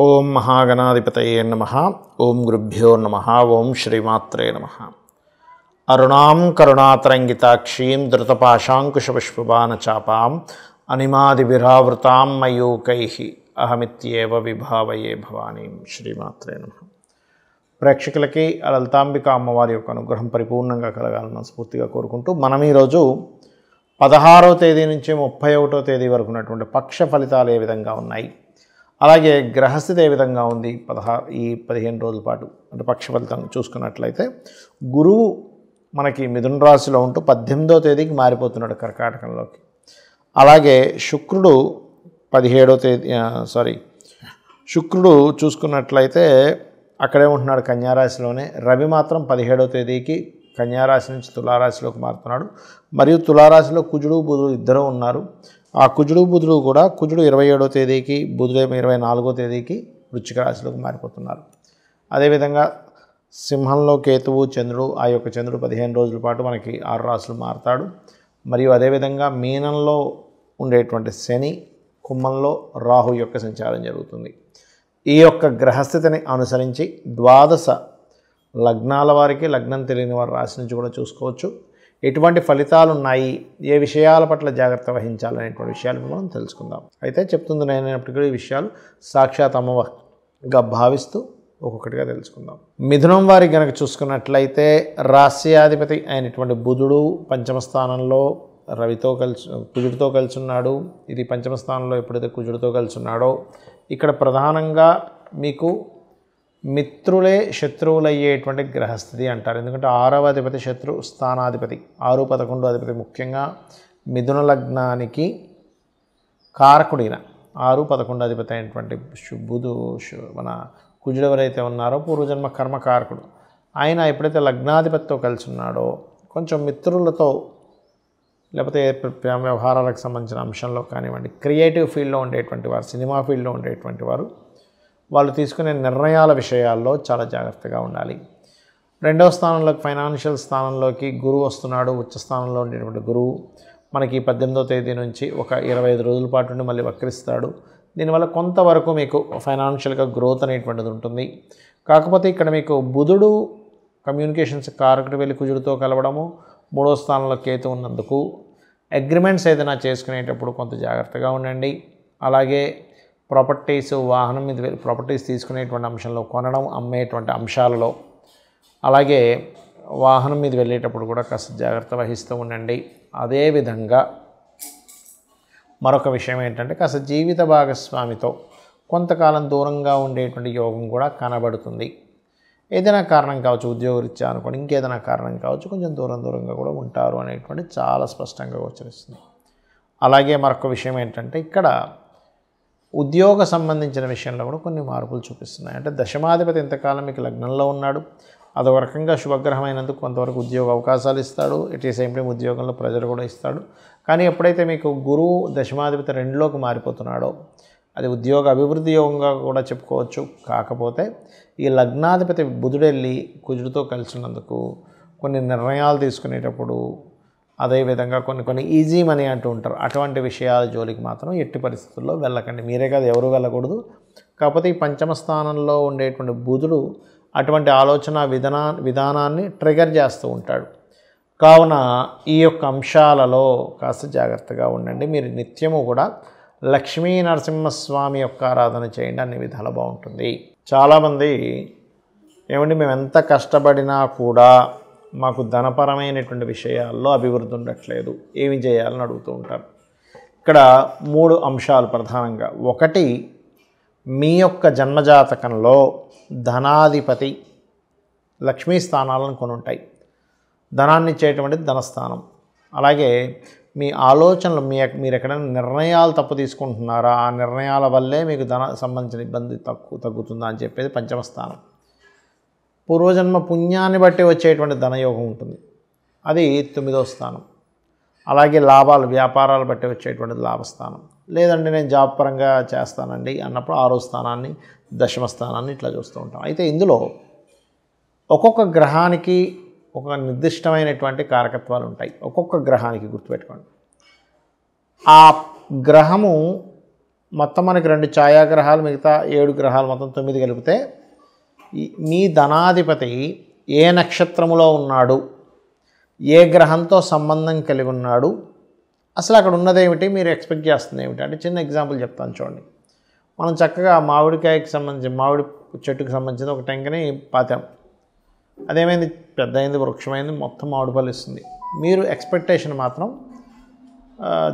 ఓం మహాగణాధిపతయే నమః. ఓం గురుభ్యో నమః. ఓం శ్రీమాత్రే నమః. అరుణాం కరుణాతరంగితాక్షీం ధృతపాశాంకుశపుష్పబాణచాపాం అనిమాదివిరావృతాం మయూకైః అహమిత్యేవ విభావయే భవానీం. శ్రీమాత్రే నమః. ప్రేక్షకులకి లలితాంబిక అమ్మవారి యొక్క అనుగ్రహం పరిపూర్ణంగా కలగాలని స్ఫూర్తిగా కోరుకుంటూ మనం ఈరోజు 16వ తేదీ నుంచి 31వ తేదీ వరకు ఉన్నటువంటి పక్ష ఫలితాలు ఏ విధంగా ఉన్నాయి, అలాగే గ్రహస్థితి ఏ విధంగా ఉంది ఈ 15 రోజుల పాటు అంటే పక్ష ఫలితం చూసుకున్నట్లయితే, గురువు మనకి మిథున రాశిలో ఉంటూ 18వ తేదీకి మారిపోతున్నాడు కర్కాటకంలోకి. అలాగే శుక్రుడు 17వ తేదీ శుక్రుడు చూసుకున్నట్లయితే అక్కడే ఉంటున్నాడు కన్యారాశిలోనే. రవి మాత్రం 17వ తేదీకి కన్యారాశి నుంచి తులారాశిలోకి మారుతున్నాడు. మరియు తులారాశిలో కుజుడు బుధుడు ఇద్దరు ఉన్నారు. ఆ కుజుడు బుధుడు కూడా కుజుడు 27వ తేదీకి, బుధుడేమో 24వ తేదీకి వృశ్చిక రాశిలోకి మారిపోతున్నారు. అదేవిధంగా సింహంలో కేతువు చంద్రుడు, ఆ యొక్క చంద్రుడు 15 రోజుల పాటు మనకి 6 రాశులు మారుతాడు. మరియు అదేవిధంగా మీనంలో ఉండేటువంటి శని, కుంభంలో రాహు యొక్క సంచారం జరుగుతుంది. ఈ యొక్క గ్రహస్థితిని అనుసరించి 12 లగ్నాల వారికి, లగ్నం తెలియని వారి రాశి నుంచి కూడా చూసుకోవచ్చు ఎటువంటి ఫలితాలు ఉన్నాయి, ఏ విషయాల పట్ల జాగ్రత్త వహించాలనేటువంటి విషయాలు మనం తెలుసుకుందాం. అయితే చెప్తుంది నేనైనప్పటికీ ఈ విషయాలు సాక్షాత్ అమ్మగా భావిస్తూ ఒక్కొక్కటిగా తెలుసుకుందాం. మిథునం వారికి కనుక చూసుకున్నట్లయితే రాస్యాధిపతి అయినటువంటి బుధుడు పంచమ స్థానంలో కుజుడితో కలిసి ఉన్నాడు. ఇది పంచమ స్థానంలో ఎప్పుడైతే కుజుడితో కలిసి ఉన్నాడో ఇక్కడ ప్రధానంగా మీకు మిత్రులే శత్రువులయ్యేటువంటి గ్రహస్థితి అంటారు. ఎందుకంటే 6వ అధిపతి శత్రు స్థానాధిపతి, 6, 11 అధిపతి ముఖ్యంగా మిథున లగ్నానికి కారకుడిన 6, 11 అధిపతి అయినటువంటి మన కుజుడు ఎవరైతే ఉన్నారో పూర్వజన్మ కర్మకారకుడు, ఆయన ఎప్పుడైతే లగ్నాధిపతితో కలిసి ఉన్నాడో కొంచెం మిత్రులతో లేకపోతే ప్రేమ వ్యవహారాలకు సంబంధించిన అంశంలో కానివ్వండి, క్రియేటివ్ ఫీల్డ్లో ఉండేటువంటి వారు, సినిమా ఫీల్డ్లో ఉండేటువంటి వారు, వాళ్ళు తీసుకునే నిర్ణయాల విషయాల్లో చాలా జాగ్రత్తగా ఉండాలి. 2వ స్థానంలోకి ఫైనాన్షియల్ స్థానంలోకి గురువు వస్తున్నాడు. ఉచ్చ స్థానంలో ఉండేటువంటి గురువు మనకి 18వ తేదీ నుంచి ఒక 25 రోజుల పాటు నుండి మళ్ళీ వక్రిస్తాడు. దీనివల్ల కొంతవరకు మీకు ఫైనాన్షియల్గా గ్రోత్ అనేటువంటిది ఉంటుంది. కాకపోతే ఇక్కడ మీకు బుధుడు కమ్యూనికేషన్స్ కారకుడు వెళ్ళి కుజుడితో కలవడము, 3వ స్థానంలో కేతు ఉన్నందుకు అగ్రిమెంట్స్ ఏదైనా చేసుకునేటప్పుడు కొంత జాగ్రత్తగా ఉండండి. అలాగే ప్రాపర్టీస్, వాహనం మీద ప్రాపర్టీస్ తీసుకునేటువంటి అంశంలో, కొనడం అమ్మేటువంటి అంశాలలో, అలాగే వాహనం మీద వెళ్ళేటప్పుడు కూడా కాస్త జాగ్రత్త వహిస్తూ ఉండండి. అదేవిధంగా మరొక విషయం ఏంటంటే కాస్త జీవిత భాగస్వామితో కొంతకాలం దూరంగా ఉండేటువంటి యోగం కూడా కనబడుతుంది. ఏదైనా కారణం కావచ్చు, ఉద్యోగరీత్యా అనుకోండి, ఇంకేదైనా కారణం కావచ్చు, కొంచెం దూరంగా కూడా ఉంటారు అనేటువంటి చాలా స్పష్టంగా గోచరిస్తుంది. అలాగే మరొక విషయం ఏంటంటే ఇక్కడ ఉద్యోగ సంబంధించిన విషయంలో కూడా కొన్ని మార్పులు చూపిస్తున్నాయి. అంటే దశమాధిపతి ఇంతకాలం మీకు లగ్నంలో ఉన్నాడు, అదొక రకంగా శుభగ్రహమైనందుకు కొంతవరకు ఉద్యోగ అవకాశాలు ఇస్తాడు. ఎట్ ఈ సేమ్ టైం ఉద్యోగంలో ప్రెజర్ కూడా ఇస్తాడు. కానీ ఎప్పుడైతే మీకు గురువు దశమాధిపతి 2లోకి మారిపోతున్నాడో అది ఉద్యోగ అభివృద్ధి యోగంగా కూడా చెప్పుకోవచ్చు. కాకపోతే ఈ లగ్నాధిపతి బుధుడెళ్ళి కుజుడితో కలిసి ఉన్నందుకు కొన్ని నిర్ణయాలు తీసుకునేటప్పుడు, అదేవిధంగా కొన్ని ఈజీ మనీ అంటూ ఉంటారు, అటువంటి విషయాల జోలికి మాత్రం ఎట్టి పరిస్థితుల్లో వెళ్ళకండి. మీరే కాదు ఎవరు వెళ్ళకూడదు. కాకపోతే ఈ పంచమ స్థానంలో ఉండేటువంటి బుధుడు అటువంటి ఆలోచన విధానాన్ని ట్రిగర్ చేస్తూ ఉంటాడు. కావున ఈ యొక్క అంశాలలో కాస్త జాగ్రత్తగా ఉండండి. మీరు నిత్యము కూడా లక్ష్మీ నరసింహస్వామి యొక్క ఆరాధన చేయండి, అన్ని విధాలు బాగుంటుంది. చాలామంది ఏమండి మేము ఎంత కష్టపడినా కూడా మాకు ధనపరమైనటువంటి విషయాల్లో అభివృద్ధి ఉండట్లేదు, ఏమి చేయాలని అడుగుతూ ఉంటారు. ఇక్కడ 3 అంశాలు ప్రధానంగా. ఒకటి, మీ యొక్క జన్మజాతకంలో ధనాధిపతి లక్ష్మీ స్థానాలను కొని ఉంటాయి. ధనాన్ని ఇచ్చేటువంటిది ధనస్థానం. అలాగే మీ ఆలోచనలు, మీరు ఎక్కడైనా నిర్ణయాలు తప్పు తీసుకుంటున్నారా, ఆ నిర్ణయాల వల్లే మీకు ధన సంబంధించిన ఇబ్బంది తగ్గుతుందా అని చెప్పేది పంచమ స్థానం. పూర్వజన్మ పుణ్యాన్ని బట్టి వచ్చేటువంటి ధనయోగం ఉంటుంది, అది 9వ స్థానం. అలాగే లాభాలు, వ్యాపారాలు బట్టి వచ్చేటువంటిది లాభస్థానం. లేదంటే నేను జాబ్ పరంగా చేస్తానండి అన్నప్పుడు 6వ స్థానాన్ని, దశమ స్థానాన్ని ఇట్లా చూస్తూ ఉంటాం. అయితే ఇందులో ఒక్కొక్క గ్రహానికి ఒక నిర్దిష్టమైనటువంటి కారకత్వాలు ఉంటాయి. ఒక్కొక్క గ్రహానికి గుర్తుపెట్టుకోండి. ఆ గ్రహము మొత్తం మనకి 2 ఛాయాగ్రహాలు, మిగతా 7 గ్రహాలు, మొత్తం 9 కలిపితే మీ ధనాధిపతి ఏ నక్షత్రములో ఉన్నాడు, ఏ గ్రహంతో సంబంధం కలిగి ఉన్నాడు, అసలు అక్కడ ఉన్నదేమిటి, మీరు ఎక్స్పెక్ట్ చేస్తుంది ఏమిటి అంటే చిన్న ఎగ్జాంపుల్ చెప్తాను చూడండి. మనం చక్కగా మామిడికాయకి సంబంధించి మామిడి చెట్టుకు సంబంధించిన ఒక టెంకని పాతాం. అదేమైంది, పెద్ద అయింది, వృక్షమైంది, మొత్తం మామిడి పళ్ళు ఇస్తుంది. మీరు ఎక్స్పెక్టేషన్ మాత్రం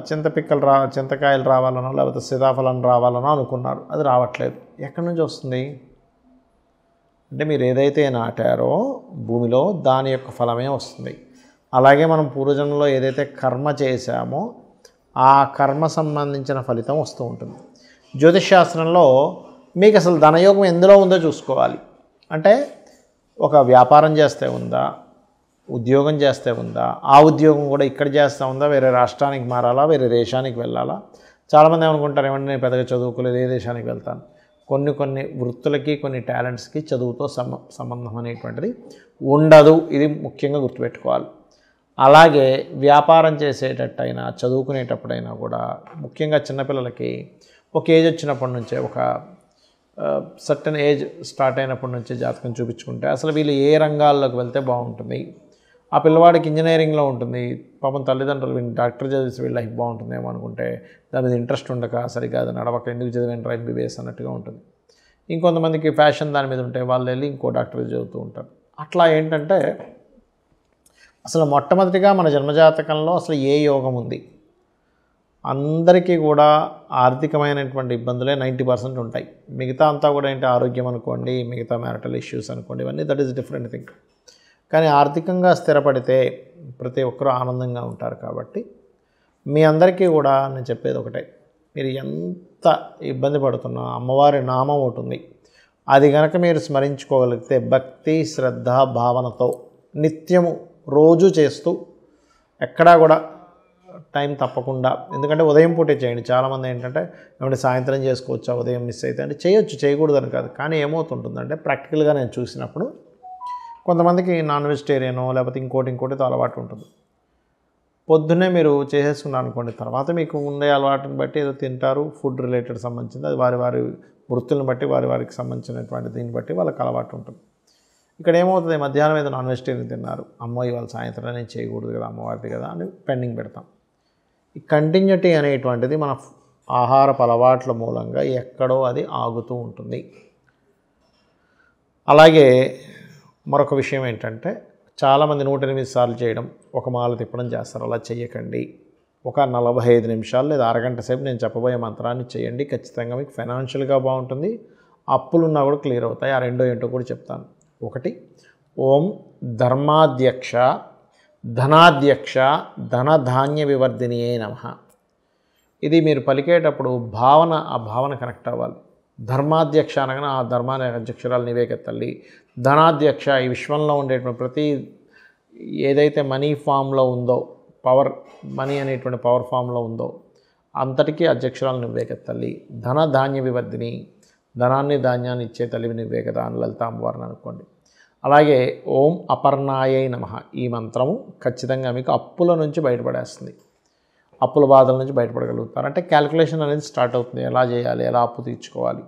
చింతకాయలు రావాలనో లేకపోతే సీతాఫలం రావాలనో అనుకున్నారు. అది రావట్లేదు. ఎక్కడి నుంచి వస్తుంది అంటే మీరు ఏదైతే నాటారో భూమిలో దాని యొక్క ఫలమే వస్తుంది. అలాగే మనం పూర్వజన్మలో ఏదైతే కర్మ చేశామో ఆ కర్మ సంబంధించిన ఫలితం వస్తూ ఉంటుంది. జ్యోతిష్ శాస్త్రంలో మీకు అసలు ధనయోగం ఎందులో ఉందో చూసుకోవాలి. అంటే ఒక వ్యాపారం చేస్తే ఉందా, ఉద్యోగం చేస్తే ఉందా, ఆ ఉద్యోగం కూడా ఇక్కడ చేస్తూ ఉందా, వేరే రాష్ట్రానికి మారాలా, వేరే దేశానికి వెళ్ళాలా. చాలామంది ఏమనుకుంటారు, ఏమంటే నేను పెద్దగా చదువుకోలేదు, ఏ దేశానికి వెళ్తాను. కొన్ని వృత్తులకి, కొన్ని టాలెంట్స్కి చదువుతో సంబంధం అనేటువంటిది ఉండదు. ఇది ముఖ్యంగా గుర్తుపెట్టుకోవాలి. అలాగే వ్యాపారం చేసేటట్టయినా, చదువుకునేటప్పుడైనా కూడా ముఖ్యంగా చిన్నపిల్లలకి ఒక ఏజ్ వచ్చినప్పటి నుంచే, ఒక సర్టన్ ఏజ్ స్టార్ట్ అయినప్పటి నుంచే జాతకం చూపించుకుంటే అసలు వీళ్ళు ఏ రంగాల్లోకి వెళ్తే బాగుంటుంది. ఆ పిల్లవాడికి ఇంజనీరింగ్లో ఉంటుంది, పాపం తల్లిదండ్రులు వీళ్ళు డాక్టర్ చదివిసి వీళ్ళ లైఫ్ బాగుంటుందేమో అనుకుంటే దాని మీద ఇంట్రెస్ట్ ఉండక సరిగ్గా అది నడవక ఎందుకు చదివేంటారు ఎంబీబీఎస్ అన్నట్టుగా ఉంటుంది. ఇంకొంతమందికి ఫ్యాషన్ దాని మీద ఉంటే వాళ్ళు వెళ్ళి ఇంకో డాక్టర్ చదువుతూ ఉంటారు. అట్లా ఏంటంటే అసలు మొట్టమొదటిగా మన జన్మజాతకంలో అసలు ఏ యోగం ఉంది. అందరికీ కూడా ఆర్థికమైనటువంటి ఇబ్బందులే 90% ఉంటాయి. మిగతా అంతా కూడా ఏంటి, ఆరోగ్యం అనుకోండి, మిగతా మ్యారిటల్ ఇష్యూస్ అనుకోండి, ఇవన్నీ దట్ ఈస్ డిఫరెంట్ థింగ్. కానీ ఆర్థికంగా స్థిరపడితే ప్రతి ఒక్కరూ ఆనందంగా ఉంటారు. కాబట్టి మీ అందరికీ కూడా నేను చెప్పేది ఒకటే, మీరు ఎంత ఇబ్బంది పడుతున్నా అమ్మవారి నామం ఒకటి ఉంది. అది కనుక మీరు స్మరించుకోగలిగితే భక్తి, శ్రద్ధ, భావనతో నిత్యము రోజు చేస్తూ ఎక్కడా కూడా టైం తప్పకుండా, ఎందుకంటే ఉదయం పూటే చేయండి. చాలామంది ఏంటంటే ఏమంటే సాయంత్రం చేసుకోవచ్చా, ఉదయం మిస్ అయితే అంటే చేయొచ్చు, చేయకూడదని కాదు. కానీ ఏమవుతుంటుందంటే ప్రాక్టికల్గా నేను చూసినప్పుడు కొంతమందికి నాన్ వెజిటేరియనో లేకపోతే ఇంకోటితో అలవాటు ఉంటుంది. పొద్దున్నే మీరు చేసేసుకున్నారు అనుకోండి, తర్వాత మీకు ఉండే అలవాటుని బట్టి ఏదో తింటారు, ఫుడ్ రిలేటెడ్ సంబంధించింది, అది వారి వృత్తులను బట్టి వారికి సంబంధించినటువంటి దీన్ని బట్టి వాళ్ళకి అలవాటు ఉంటుంది. ఇక్కడ ఏమవుతుంది, మధ్యాహ్నం ఏదో నాన్ వెజిటేరియన్ తిన్నారు, అమ్మో ఇవాళ సాయంత్రం నేను చేయకూడదు కదా, అమ్మవారిది కదా అని పెండింగ్ పెడతాం. ఈ కంటిన్యూటీ అనేటువంటిది మన ఆహారపు అలవాట్ల మూలంగా ఎక్కడో అది ఆగుతూ ఉంటుంది. అలాగే మరొక విషయం ఏంటంటే చాలామంది 108 సార్లు చేయడం, ఒక మాల తిప్పడం చేస్తారు. అలా చేయకండి. ఒక 45 నిమిషాలు లేదా అరగంట సేపు నేను చెప్పబోయే మంత్రాన్ని చేయండి. ఖచ్చితంగా మీకు ఫైనాన్షియల్గా బాగుంటుంది, అప్పులున్నా కూడా క్లియర్ అవుతాయి. ఆ రెండో ఏంటో కూడా చెప్తాను. ఒకటి, ఓం ధర్మాధ్యక్ష ధనాధ్యక్ష ధనధాన్య వివర్ధినియే నమః. ఇది మీరు పలికేటప్పుడు ఆ భావన కనెక్ట్ అవ్వాలి. ధర్మాధ్యక్ష అనగానే ఆ ధర్మాన్ని అధ్యక్షురాలు నీవే తల్లి. ధనాధ్యక్ష, ఈ విశ్వంలో ఉండేటువంటి ప్రతి ఏదైతే మనీ ఫామ్లో ఉందో, మనీ అనేటువంటి పవర్ ఫామ్లో ఉందో అంతటికీ అధ్యక్షురాలు నువ్వే తల్లి. ధనధాన్య వివర్ధిని, ధనాన్ని ధాన్యాన్ని ఇచ్చే తల్లివి నువ్వే కదా అని లలిత అమ్మవారిని అనుకోండి. అలాగే ఓం అపర్ణాయై నమః. ఈ మంత్రము ఖచ్చితంగా మీకు అప్పుల నుంచి బయటపడేస్తుంది. అప్పుల బాధల నుంచి బయటపడగలుగుతారు. అంటే క్యాలిక్యులేషన్ అనేది స్టార్ట్ అవుతుంది. ఎలా చేయాలి, ఎలా అప్పు తీర్చుకోవాలి,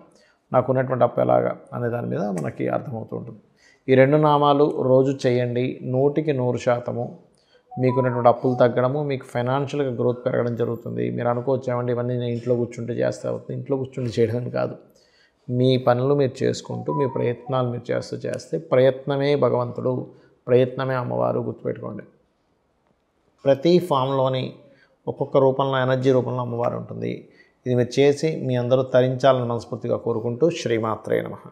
నాకు ఉన్నటువంటి అప్పు ఎలాగా అనే దాని మీద మనకి అర్థమవుతూ ఉంటుంది. ఈ 2 నామాలు రోజు చేయండి. 100% మీకున్నటువంటి అప్పులు తగ్గడము, మీకు ఫైనాన్షియల్గా గ్రోత్ పెరగడం జరుగుతుంది. మీరు అనుకోవచ్చామండి ఇవన్నీ నేను ఇంట్లో కూర్చుంటే చేస్తే అవుతుంది. ఇంట్లో కూర్చుంటే చేయడం కాదు, మీ పనులు మీరు చేసుకుంటూ, మీ ప్రయత్నాలు మీరు చేస్తే ప్రయత్నమే భగవంతుడు, ప్రయత్నమే అమ్మవారు. గుర్తుపెట్టుకోండి. ప్రతి ఫామ్లోని ఒక్కొక్క రూపంలో, ఎనర్జీ రూపంలో అమ్మవారు ఉంటుంది. ఇది మీరు చేసి మీ అందరూ తరించాలని మనస్ఫూర్తిగా కోరుకుంటూ శ్రీమాత్రే నమః.